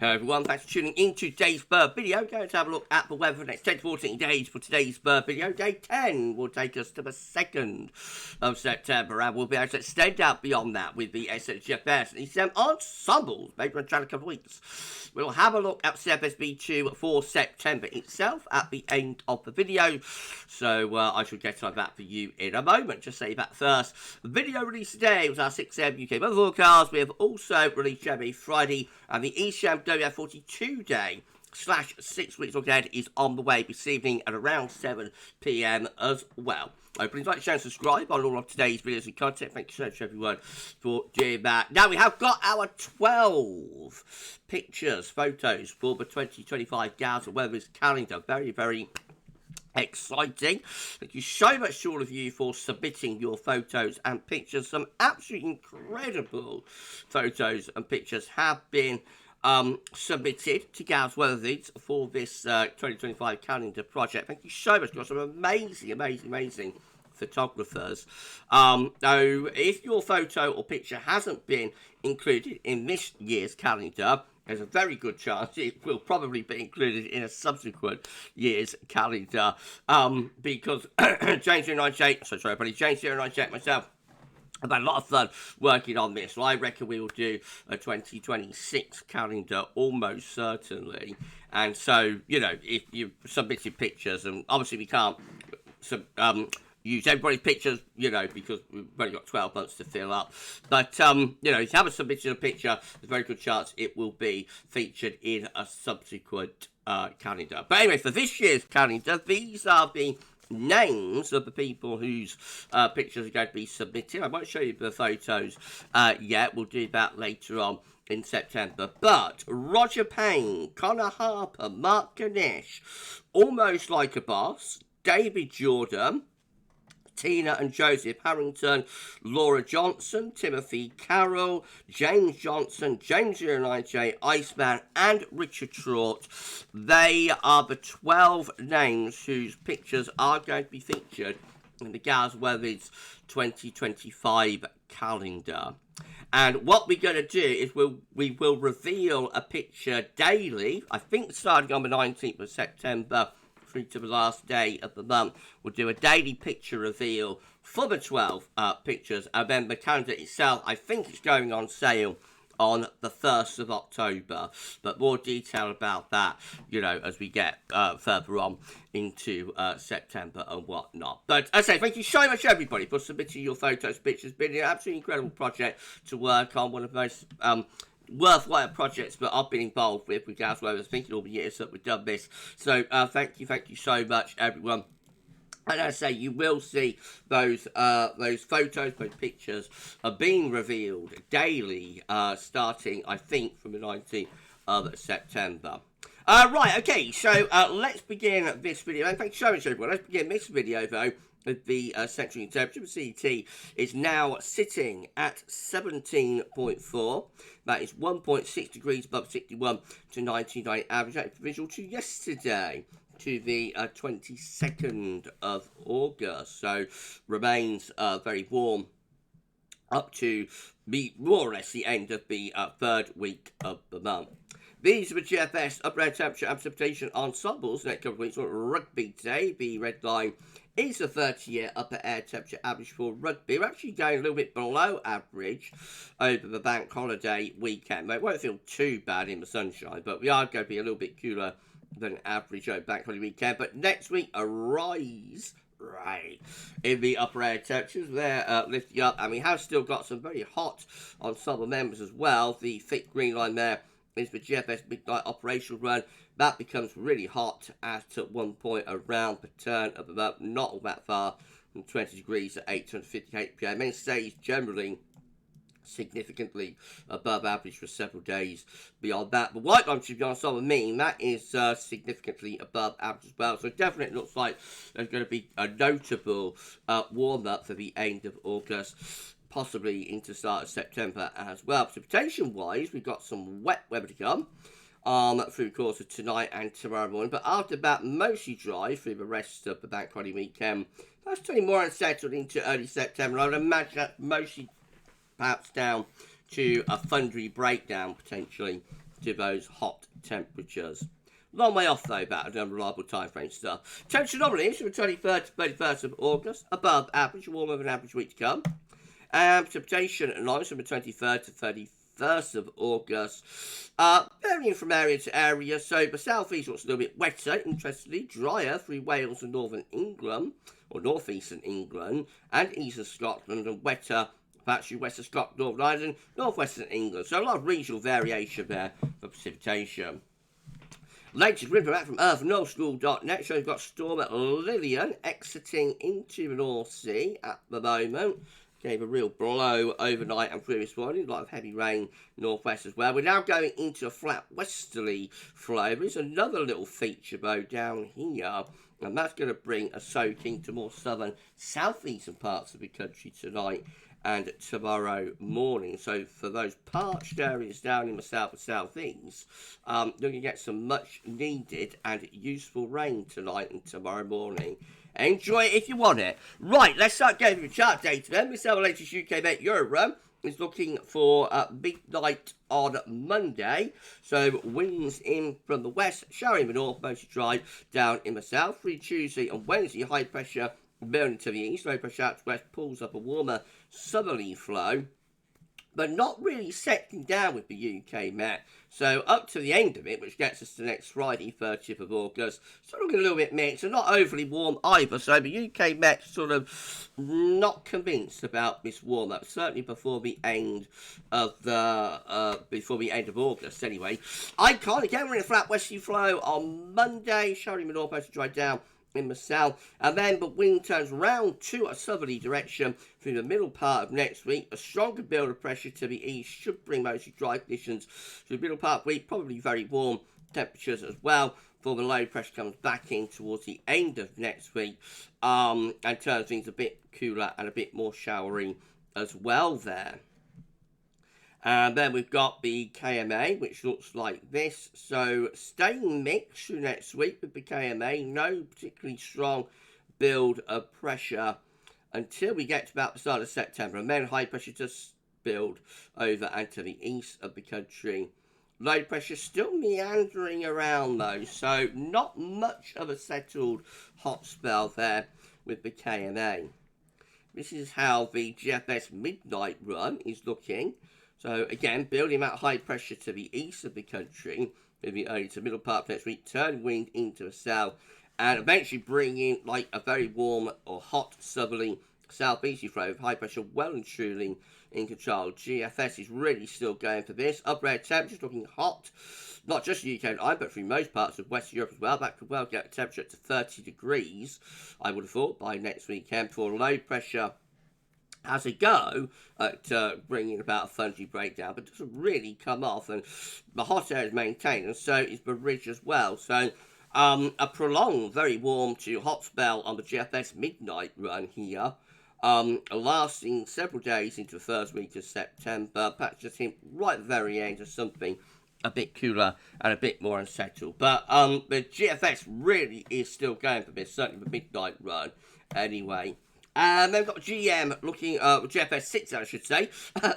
Hello everyone, thanks for tuning in to today's bird video. Going to have a look at the weather for the next 10 to 14 days for today's bird video. Day 10 will take us to the 2nd of September, and we'll be able to extend out beyond that with the GFS and ECM ensembles, maybe in a couple of weeks. We'll have a look at CFSB2 for September itself at the end of the video, so I shall get to that for you in a moment. Just say that first. The video released today was our 6 a.m. UK weather forecast. We have also released every Friday, and the ECM WF42 day / 6 weeks ahead is on the way this evening at around 7 p.m. as well. Please like, share and subscribe on all of today's videos and content. Thank you so much everyone for doing that. Now we have got our 12 pictures, photos for the 2025 GavsWeatherVids calendar. Very, very exciting. Thank you so much to all of you for submitting your photos and pictures. Some absolutely incredible photos and pictures have been submitted to GavsWeatherVids for this 2025 calendar project. Thank you so much. We've got some amazing photographers. Now, if your photo or picture hasn't been included in this year's calendar, there's a very good chance it will probably be included in a subsequent year's calendar, because James098, myself, I've had a lot of fun working on this, so I reckon we will do a 2026 calendar almost certainly. And so, you know, if you submitted pictures, and obviously we can't use everybody's pictures, you know, because we've only got 12 months to fill up. But, you know, if you haven't submitted a picture, there's a very good chance it will be featured in a subsequent calendar. But anyway, for this year's calendar, these are the names of the people whose pictures are going to be submitted. I won't show you the photos yet. We'll do that later on in September. But Roger Payne, Connor Harper, Mark Ganesh, Almost Like a Boss, David Jordan, Tina and Joseph Harrington, Laura Johnson, Timothy Carroll, James Johnson, James098, Iceman, and Richard Trott. They are the 12 names whose pictures are going to be featured in the GavsWeatherVids 2025 calendar. And what we're going to do is we will reveal a picture daily, I think starting on the 19th of September, through to the last day of the month. We'll do a daily picture reveal for the 12 pictures, and then the calendar itself, I think it's going on sale on the 1st of October, but more detail about that, you know, as we get further on into September and whatnot. But as I say, thank you so much everybody for submitting your photos, pictures. It's been an absolutely incredible project to work on, one of the most worthwhile projects that I've been involved with GavsWeatherVids, thinking all the years that we've done this. So thank you so much everyone. And as I say, you will see those photos, those pictures are being revealed daily, starting I think from the 19th of September. Right, okay, so let's begin this video. And thanks so much everyone. Let's begin this video though with the central temperature. CET is now sitting at 17.4. That is 1.6 degrees above 61 to 99 average. That is visual to yesterday, to the 22nd of August. So remains very warm up to more or less the end of the 3rd week of the month. These are the GFS upper air temperature and precipitation ensembles. Next couple of weeks on rugby today. The red line is the 30-year upper air temperature average for rugby. We're actually going a little bit below average over the bank holiday weekend. It won't feel too bad in the sunshine, but we are going to be a little bit cooler than average over bank holiday weekend. But next week, a rise in the upper air temperatures. They're lifting up, and we have still got some very hot ensemble members as well. The thick green line there is the GFS midnight operational run. That becomes really hot at one point around the turn of the month, not all that far from 20 degrees at 8:58 p.m. Many stays generally significantly above average for several days beyond that. The white line, to be honest, on the mean, that is significantly above average as well. So it definitely looks like there's going to be a notable warm-up for the end of August, possibly into start of September as well. Precipitation-wise, we've got some wet weather to come through the course of tonight and tomorrow morning. But after that, mostly dry through the rest of the bank holiday weekend. That's turning more unsettled into early September. I would imagine that mostly perhaps down to a thundery breakdown potentially to those hot temperatures. Long way off, though, about an unreliable time frame stuff. Temperature anomalies from the 23rd to 31st of August, above average, warmer than average week to come. And precipitation anomalies from the 23rd to 31st of August, varying from area to area. So the southeast looks a little bit wetter, interestingly, drier through Wales and northern England, or northeastern England, and eastern Scotland, and wetter actually western Scotland, Northern Ireland, northwestern England. So a lot of regional variation there for precipitation. Latest wind from earthnorthschool.net shows we've got storm at Lillian exiting into the North Sea at the moment. Gave a real blow overnight and through this morning. A lot of heavy rain northwest as well. We're now going into a flat westerly flow. There's another little feature though down here, and that's going to bring a soaking to more southern southeastern parts of the country tonight and tomorrow morning. So for those parched areas down in the south and southeast, you're going to get some much needed and useful rain tonight and tomorrow morning. Enjoy it if you want it. Right, let's start going through the chart data then. This is our latest UK Met Euro is looking for midnight on Monday. So winds in from the west, showering in the north, mostly dry down in the south. Through Tuesday and Wednesday, high pressure building to the east, low pressure out to west pulls up a warmer southerly flow, but not really settling down with the UK Met. So up to the end of it, which gets us to next Friday, 30th of August, sort of looking a little bit mixed and not overly warm either. So the UK Met sort of not convinced about this warm up, certainly before the end of August. Anyway, Icon again, we're in a flat westerly flow on Monday, showering the north most to dry down in the south, and then the wind turns round to a southerly direction through the middle part of next week. A stronger build of pressure to the east should bring mostly dry conditions through the middle part of the week, probably very warm temperatures as well, before the low pressure comes back in towards the end of next week, and turns things a bit cooler and a bit more showery as well there. And then we've got the KMA, which looks like this. So staying mixed through next week with the KMA. No particularly strong build of pressure until we get to about the start of September. And then high pressure does build over and to the east of the country. Low pressure still meandering around though. So not much of a settled hot spell there with the KMA. This is how the GFS midnight run is looking. So again, building that high pressure to the east of the country, moving early to middle part of next week, turn wind into the south, and eventually bringing like a very warm or hot southerly southeasterly flow with high pressure well and truly in control. GFS is really still going for this. Upper air temperatures looking hot, not just UK and I, but through most parts of Western Europe as well. That could well get a temperature up to 30 degrees, I would have thought, by next weekend, before low pressure has a go at bringing about a thundery breakdown, but doesn't really come off, and the hot air is maintained, and so is the ridge as well. So a prolonged, very warm to hot spell on the GFS midnight run here, lasting several days into the first week of September. Perhaps just hint right at the very end of something a bit cooler and a bit more unsettled. But the GFS really is still going for this, certainly the midnight run anyway. And then we've got GM looking, GFS 6 I should say,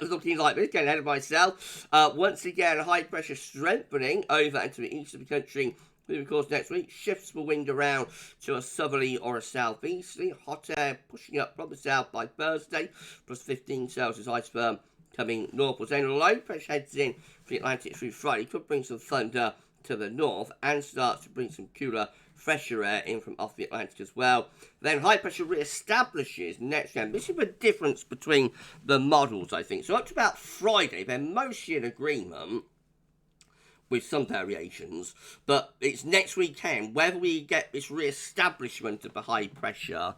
looking like this, getting ahead of myself. Once again, high pressure strengthening over into the east of the country through the course next week. Shifts the wind around to a southerly or a southeasterly. Hot air pushing up from the south by Thursday, plus 15 Celsius iceberg coming northwards. Then low pressure heads in for the Atlantic through Friday. Could bring some thunder to the north and starts to bring some cooler, fresher air in from off the Atlantic as well. Then high pressure re-establishes next week. This is the difference between the models, I think. So up to about Friday, they're mostly in agreement with some variations, but it's next weekend whether we get this re-establishment of the high pressure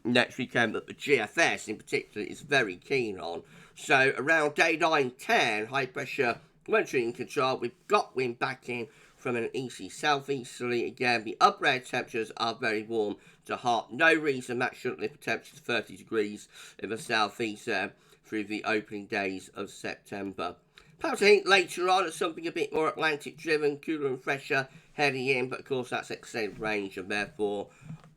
next weekend that the GFS in particular is very keen on. So around day 9-10, high pressure went in control. We've got wind back in from an easy southeasterly. Again, the upper air temperatures are very warm to hot. No reason that shouldn't lift the temperature to 30 degrees in the southeast through the opening days of September. Perhaps I think later on it's something a bit more Atlantic driven, cooler and fresher heading in, but of course that's extended range and therefore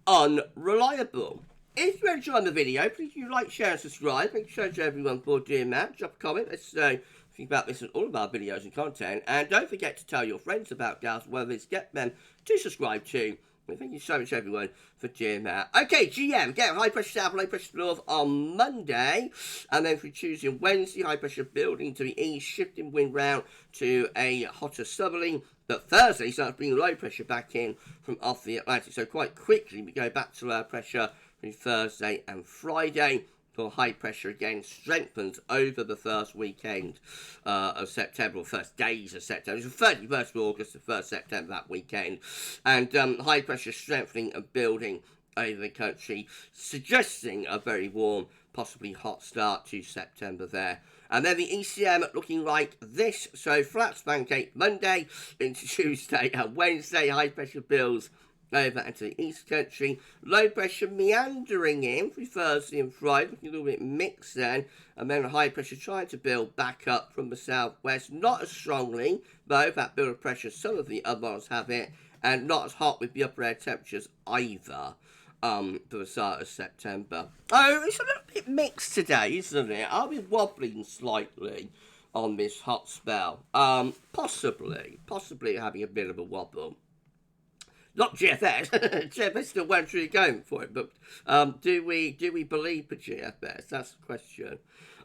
unreliable. If you enjoyed the video, please do like, share and subscribe. Make sure to everyone for doing that. Drop a comment. Let's know think about this and all of our videos and content. And don't forget to tell your friends about GavsWeatherVids. Get them to subscribe to. Well, thank you so much, everyone, for doing that. Okay, GM, get high pressure south, low pressure north on Monday. And then through Tuesday and Wednesday, high pressure building to the east, shifting wind round to a hotter southerly. But Thursday starts bringing low pressure back in from off the Atlantic. So quite quickly, we go back to low pressure through Thursday and Friday. For high pressure again strengthens over the first weekend of September, or first days of September. It's the 31st of August, the 1st September that weekend. And high pressure strengthening and building over the country, suggesting a very warm, possibly hot start to September there. And then the ECM looking like this. So flat pancake Monday into Tuesday and Wednesday, high pressure builds over into the East Country. Low pressure meandering in through Thursday and Friday, looking a little bit mixed then. And then high pressure trying to build back up from the southwest. Not as strongly, though, that build of pressure, some of the other models have it. And not as hot with the upper air temperatures either for the start of September. Oh, it's a little bit mixed today, isn't it? I'll be wobbling slightly on this hot spell. Possibly having a bit of a wobble. Not GFS. GFS still went through going for it, but do we believe for GFS? That's the question.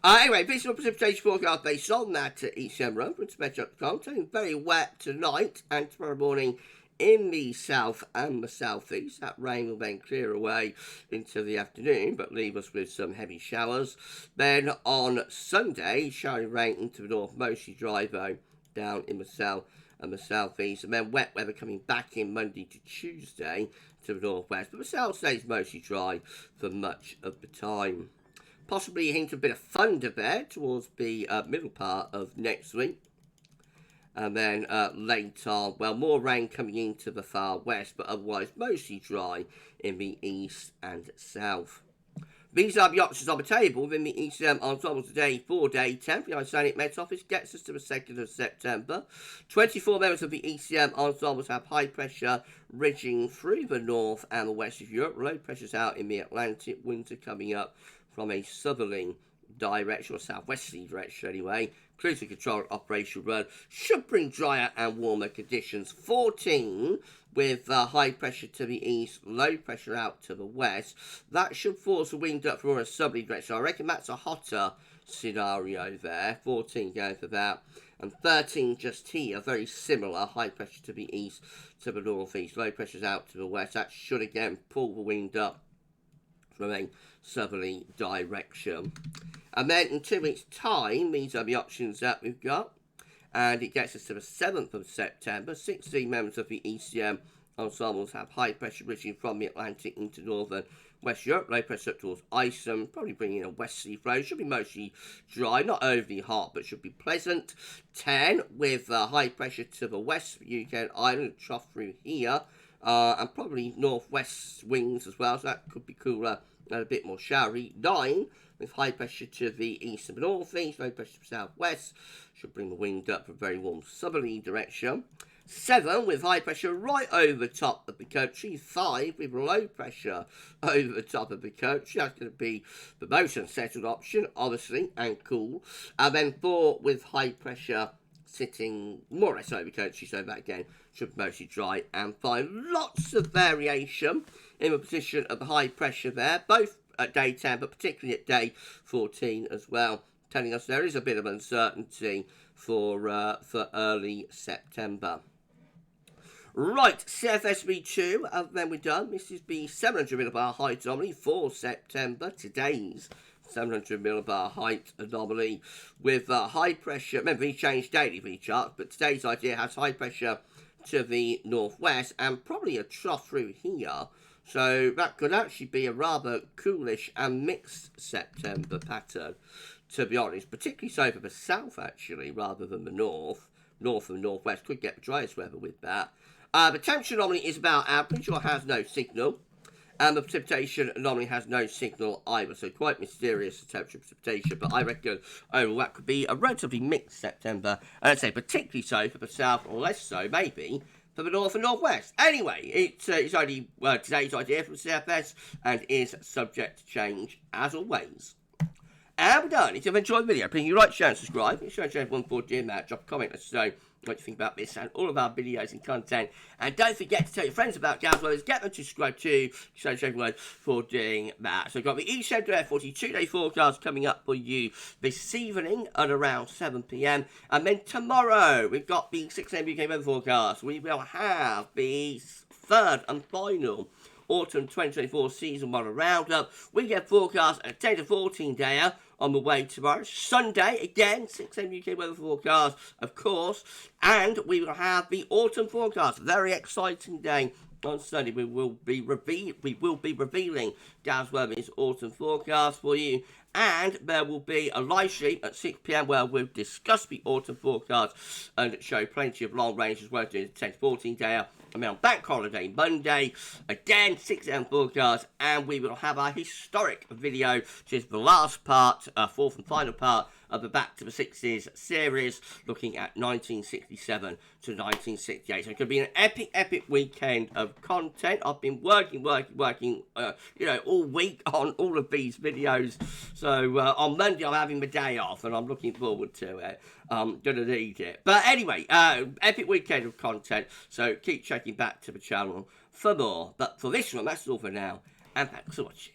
Anyway, visual precipitation forecast based on that ECM run from Precipitation. Turning very wet tonight and tomorrow morning in the south and the southeast. That rain will then clear away into the afternoon, but leave us with some heavy showers. Then on Sunday, showery rain into the north, mostly dry though, down in the south and the southeast, and then wet weather coming back in Monday to Tuesday to the northwest, but the south stays mostly dry for much of the time. Possibly a hint of a bit of thunder there towards the middle part of next week, and then later, well, more rain coming into the far west, but otherwise mostly dry in the east and south. These are the options on the table within the ECM ensembles today. 4-day temp. The Icelandic Met Office gets us to the 2nd of September. 24 members of the ECM ensembles have high pressure ridging through the north and the west of Europe. Low pressures out in the Atlantic. Winds are coming up from a southerly direction, or southwesterly direction anyway. Cruise control operation run should bring drier and warmer conditions. 14 with high pressure to the east, low pressure out to the west. That should force the wind up from a southerly direction. I reckon that's a hotter scenario there. 14 going for that. And 13 just here, very similar. High pressure to the east, to the northeast. Low pressures out to the west. That should again pull the wind up from a southerly direction. And then in 2 weeks' time, these are the options that we've got. And it gets us to the 7th of September. 16 members of the ECM ensembles have high pressure reaching from the Atlantic into northern West Europe. Low pressure up towards Iceland, probably bringing a westerly flow. Should be mostly dry, not overly hot, but should be pleasant. 10 with high pressure to the west, UK and Ireland, trough through here. And probably northwest winds as well, so that could be cooler and a bit more showery. 9 with high pressure to the east and northeast, low pressure to the southwest, should bring the wind up from a very warm southerly direction. 7 with high pressure right over the top of the country. 5 with low pressure over the top of the country. That's going to be the most unsettled option, obviously, and cool. And then 4 with high pressure sitting more or less over the country, so that again should be mostly dry and fine. Lots of variation in the position of the high pressure there, both at day 10, but particularly at day 14 as well, telling us there is a bit of uncertainty for early September. Right, CFSV2, and then we're done. This is the 700 millibar height anomaly for September. Today's 700 millibar height anomaly with high pressure. Remember, these change daily, these charts, but today's idea has high pressure to the northwest and probably a trough through here. So that could actually be a rather coolish and mixed September pattern, to be honest. Particularly so for the south, actually, rather than the north. North and northwest could get the driest weather with that. The temperature anomaly is about average or has no signal. And the precipitation anomaly has no signal either. So quite mysterious, the temperature precipitation. But I reckon overall that could be a relatively mixed September. And I'd say particularly so for the south, or less so, maybe, for the north and northwest. Anyway, it's only today's idea from CFS and is subject to change as always. And we're done. If you've enjoyed the video, please like, share, and subscribe. Make sure to share everyone for doing that. Drop a comment, let us know what you think about this and all of our videos and content. And don't forget to tell your friends about GavsWeatherVids. Get them to subscribe to everyone for doing that. So we've got the ECM 42-day forecast coming up for you this evening at around 7 p.m. And then tomorrow, we've got the 6 a.m. UK weather forecast. We will have the third and final Autumn 2024 Season 1 Roundup. We get forecast at 10 to 14 day on the way tomorrow. Sunday, again, 6 a.m. UK weather forecast, of course. And we will have the autumn forecast. Very exciting day on Sunday. We will be revealing GavsWeatherVids autumn forecast for you. And there will be a live stream at 6 p.m. where we'll discuss the autumn forecast and show plenty of long range as well, doing 10 to 14 day. And then on Bank Holiday Monday, again, 6 a.m. forecast, and we will have our historic video, which is the last part, fourth and final part of the Back to the 60s series, looking at 1967 to 1968. So it's going to be an epic weekend of content. I've been working, all week on all of these videos. So on Monday, I'm having the day off, and I'm looking forward to it. I'm going to need it. But anyway, epic weekend of content. So keep checking back to the channel for more. But for this one, that's all for now. And thanks for watching.